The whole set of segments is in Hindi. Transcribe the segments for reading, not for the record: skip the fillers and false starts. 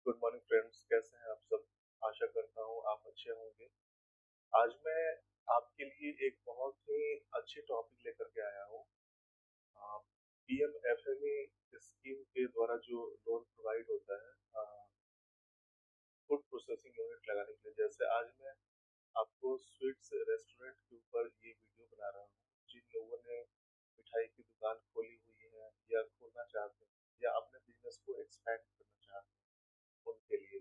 गुड मॉर्निंग फ्रेंड्स, कैसे हैं आप सब। आशा करता हूँ आप अच्छे होंगे। आज मैं आपके लिए एक बहुत ही अच्छी टॉपिक लेकर के आया हूँ। पीएम एफएमई स्कीम के द्वारा जो लोन प्रोवाइड होता है फूड प्रोसेसिंग यूनिट लगाने के लिए। जैसे आज मैं आपको स्वीट्स रेस्टोरेंट के ऊपर ये वीडियो बना रहा हूँ। जिन लोगों ने मिठाई की दुकान खोली हुई है या खोलना चाहते हैं या अपने बिजनेस को एक्सपैंड करना चाहते हैं, उनके लिए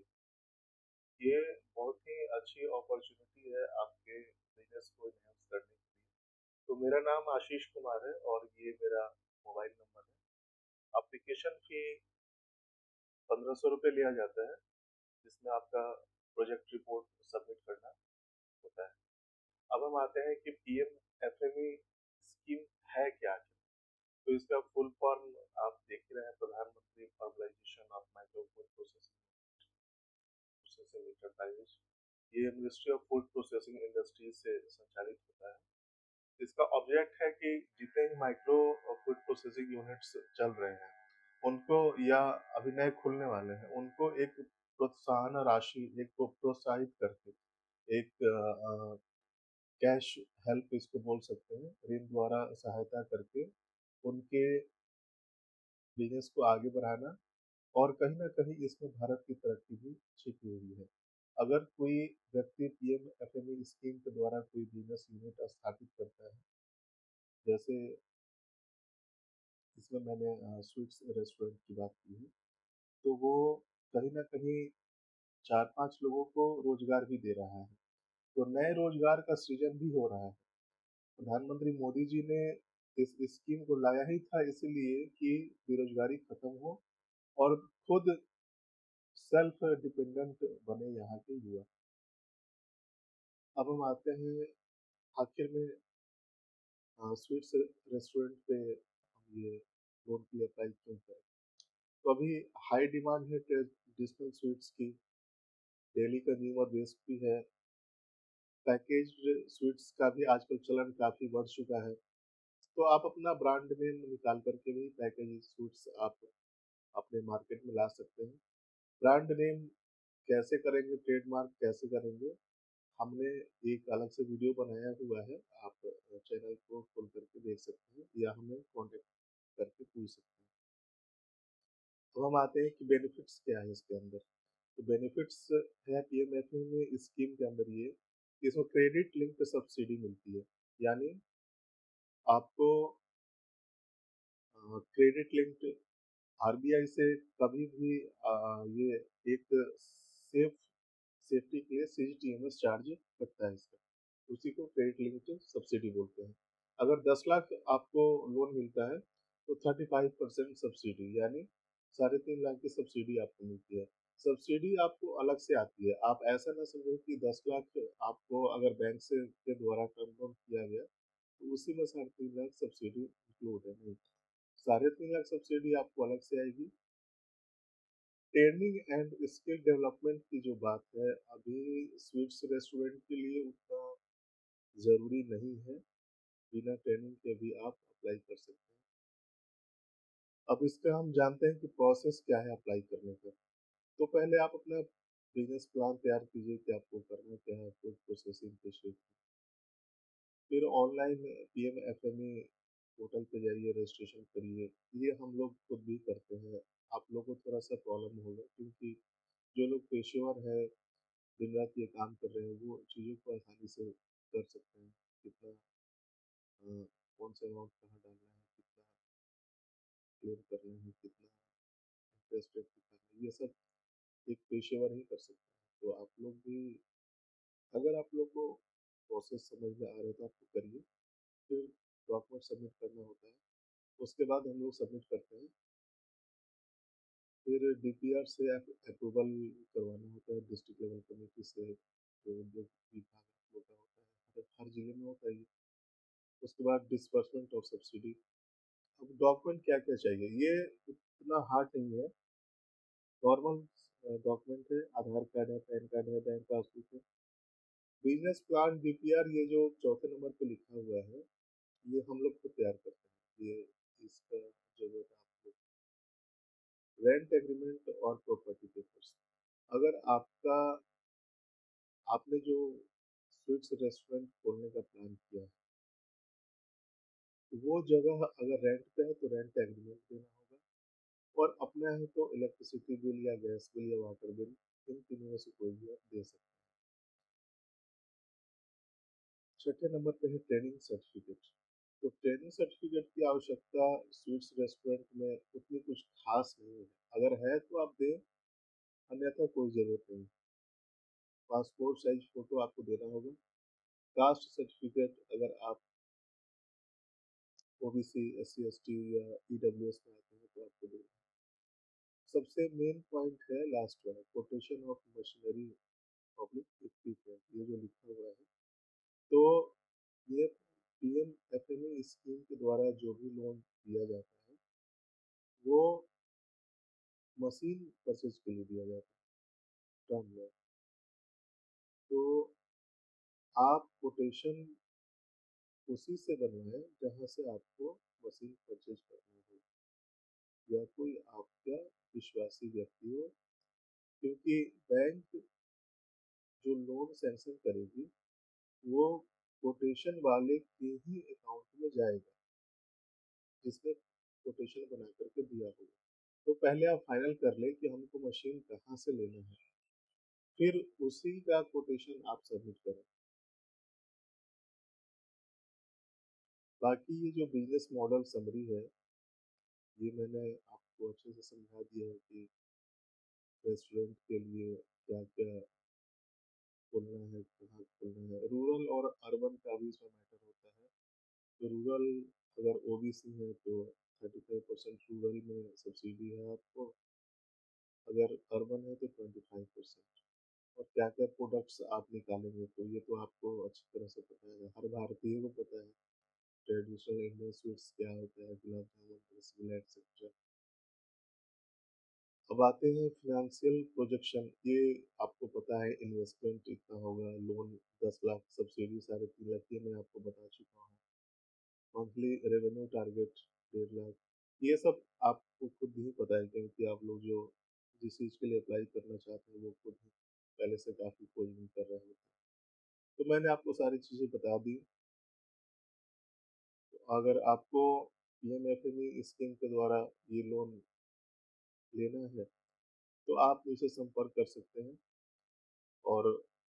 ये बहुत ही अच्छी अपॉर्चुनिटी है आपके बिजनेस को एनहांस करने के लिए। तो मेरा नाम आशीष कुमार है और ये मेरा मोबाइल नंबर है। एप्लीकेशन फी 1500 रुपये लिया जाता है, जिसमें आपका प्रोजेक्ट रिपोर्ट सबमिट करना होता है। अब हम आते हैं कि पीएम एफएमई स्कीम है क्या। तो इसका फुल फॉर्म आप देख ही रहे हैं, प्रधानमंत्री formalisation of micro food processing enterprises. ये ministry of food processing industries से संचालित होता है। इसका ऑब्जेक्ट है कि जितने भी माइक्रो फूड प्रोसेसिंग यूनिट्स चल रहे हैं उनको, या अभी नए खुलने वाले हैं, उनको एक प्रोत्साहन राशि, एक को प्रोत्साहित करके एक कैश हेल्प इसको बोल सकते हैं, ऋण द्वारा सहायता करके उनके बिजनेस को आगे बढ़ाना। और कहीं ना कहीं इसमें भारत की तरक्की भी छिपी हुई है। अगर कोई व्यक्ति पीएम एफएमई स्कीम के द्वारा कोई बिजनेस यूनिट स्थापित करता है, जैसे इसमें मैंने स्वीट्स रेस्टोरेंट की बात की है, तो वो कहीं ना कहीं 4-5 लोगों को रोजगार भी दे रहा है। तो नए रोजगार का सृजन भी हो रहा है। प्रधानमंत्री मोदी जी ने इस स्कीम को लाया ही था इसलिए कि बेरोजगारी खत्म हो और खुद सेल्फ डिपेंडेंट बने यहाँ के युवा। अब हम आते हैं आखिर में स्वीट्स रेस्टोरेंट पे हम ये लोन के लिए अप्लाई क्यों करें। तो अभी हाई डिमांड है ट्रेडिशनल स्वीट्स की, डेली कंज्यूमर बेस भी है। पैकेज्ड स्वीट्स का भी आजकल चलन काफी बढ़ चुका है। तो आप अपना ब्रांड नेम निकाल करके भी पैकेज स्वीट्स आप अपने मार्केट में ला सकते हैं। ब्रांड नेम कैसे करेंगे, ट्रेडमार्क कैसे करेंगे, हमने एक अलग से वीडियो बनाया हुआ है। आप चैनल को खोल करके देख सकते हैं या हमें कांटेक्ट करके पूछ सकते हैं। तो हम आते हैं कि बेनिफिट्स क्या है इसके अंदर। तो बेनिफिट्स है पीएमएफएमई में स्कीम के अंदर ये कि इसमें क्रेडिट लिंक सब्सिडी मिलती है। यानी आपको क्रेडिट लिंक आरबीआई से कभी भी ये एक सेफ्टी के लिए सीजीटीएमएस चार्ज कटता है इसका, उसी को क्रेडिट लिंक्ड सब्सिडी बोलते हैं। अगर 10 लाख आपको लोन मिलता है तो 35% सब्सिडी, यानी 3.5 लाख की सब्सिडी आपको मिलती है। सब्सिडी आपको अलग से आती है। आप ऐसा ना समझें कि 10 लाख आपको अगर बैंक से के द्वारा टर्म लोन किया गया तो उसी में 3.5 लाख सब्सिडी इंक्लूड है, नहीं। 3.5 लाख सब्सिडी आपको अलग से आएगी। ट्रेनिंग एंड स्किल डेवलपमेंट की जो बात है, अभी स्वीट्स रेस्टोरेंट के लिए उतना ज़रूरी नहीं है। बिना ट्रेनिंग के भी आप अप्लाई कर सकते हैं। अब इसका हम जानते हैं कि प्रोसेस क्या है अप्लाई करने का। तो पहले आप अपना बिजनेस प्लान तैयार कीजिए कि आपको करना क्या है फूड प्रोसेसिंग के क्षेत्र में। फिर ऑनलाइन पीएमएफएमई पोर्टल पे जाइए, रजिस्ट्रेशन करिए। ये हम लोग खुद भी करते हैं। आप लोग को थोड़ा सा प्रॉब्लम होगा क्योंकि जो लोग पेशेवर है, दिन रात ये काम कर रहे हैं, वो चीज़ों को आसानी से कर सकते हैं। कितना कौन सा अमाउंट कहाँ डालना है, कितना क्लेम करना है, कितना इंटरेस्ट रेट दिखाना है, ये सब एक पेशेवर ही कर सकता है। तो आप लोग भी, अगर आप लोग को प्रोसेस समझ में आ रहा है तो आपको करिए। फिर डॉक्यूमेंट सबमिट करना होता है, उसके बाद हम लोग सबमिट करते हैं। फिर डीपीआर से अप्रूवल करवाना होता है डिस्ट्रिक्ट लेवल कमेटी से, जो जो विभाग होता होता है, हर जिले में होता है ये। उसके बाद डिसबर्समेंट ऑफ सब्सिडी। अब डॉक्यूमेंट क्या क्या चाहिए, ये उतना हार्ड नहीं है। नॉर्मल डॉक्यूमेंट है, आधार कार्ड है, पैन कार्ड है, बैंक पासबुक है। बिजनेस प्लान डीपीआर ये जो चौथे नंबर पे लिखा हुआ है, ये हम लोग को तैयार करते हैं। ये इसका जरूरत है आपको। रेंट एग्रीमेंट और प्रॉपर्टी पेपर्स, अगर आपने जो स्वीट्स रेस्टोरेंट खोलने का प्लान किया है, वो जगह अगर रेंट पे है तो रेंट एग्रीमेंट देना होगा, और अपना है तो इलेक्ट्रिसिटी बिल या गैस बिल या वाटर बिल, इन तीनों में से कोई भी आप दे सकते हैं। छठे नंबर पे है ट्रेनिंग सर्टिफिकेट। तो ट्रेनिंग सर्टिफिकेट की आवश्यकता स्वीट्स रेस्टोरेंट में उतनी कुछ खास नहीं है। अगर है तो आप दें, अन्यथा कोई जरूरत नहीं। पासपोर्ट साइज फोटो आपको देना होगा। कास्ट सर्टिफिकेट अगर आप ओबीसी, एससी, एसटी या ईडब्ल्यूएस में आते हैं तो आपको देना। सबसे मेन पॉइंट है लास्ट वाला, quotation of machinery public equipment, ये जो लिखा हुआ है। तो ये पीएम एफएमई स्कीम के द्वारा जो भी लोन दिया जाता है, वो मशीन परचेज के लिए दिया जाता है, टर्म लोन। तो आप कोटेशन उसी से बनवाएं जहां से आपको मशीन परचेज करनी हो, या कोई आपका विश्वासी व्यक्ति हो, क्योंकि बैंक जो लोन सैंक्शन करेगी, वो कोटेशन वाले के ही अकाउंट में जाएगा, जिसने कोटेशन बना करके दिया होगा। तो पहले आप फाइनल कर ले कि हमको मशीन कहाँ से लेना है, फिर उसी का कोटेशन आप सबमिट करें। बाकी ये जो बिजनेस मॉडल समरी है, ये मैंने आपको अच्छे से समझा दिया है कि रेस्टोरेंट के लिए क्या क्या खोलना है, कहाँ खोलना है। रूरल और अर्बन का भी इसमें मैटर होता है। तो रूरल अगर ओबीसी है तो 35% रूरल में सब्सिडी है आपको, अगर अर्बन है तो 25%। और क्या क्या प्रोडक्ट्स आप निकालेंगे, तो ये तो आपको अच्छी तरह से पता है, हर भारतीय को पता है ट्रेडिशनल इंडियन स्वीट्स क्या होता है, गुलाब जामुन, रसगुल्ला एक्सेट्रा। अब आते हैं फिनेंशियल प्रोजेक्शन। ये आपको पता है इन्वेस्टमेंट इतना होगा, लोन 10 लाख, सब्सिडी 3.5 लाख, ये मैं आपको बता चुका हूँ। मंथली रेवेन्यू टारगेट 1.5 लाख, ये सब आपको खुद ही पता है, क्योंकि आप लोग जो जिस चीज़ के लिए अप्लाई करना चाहते हैं वो खुद ही पहले से काफ़ी खोजबीन कर रहे होते हैं। तो मैंने आपको सारी चीज़ें बता दी। तो अगर आपको पीएमएफएमई स्कीम के द्वारा ये लोन लेना है तो आप मुझसे संपर्क कर सकते हैं, और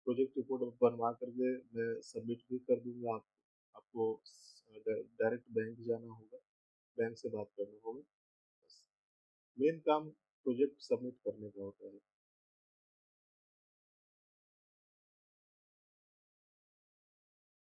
प्रोजेक्ट रिपोर्ट बनवा करके मैं सबमिट भी कर दूंगा। आपको डायरेक्ट बैंक जाना होगा, बैंक से बात करना होगा। बस मेन काम प्रोजेक्ट सबमिट करने का होता है।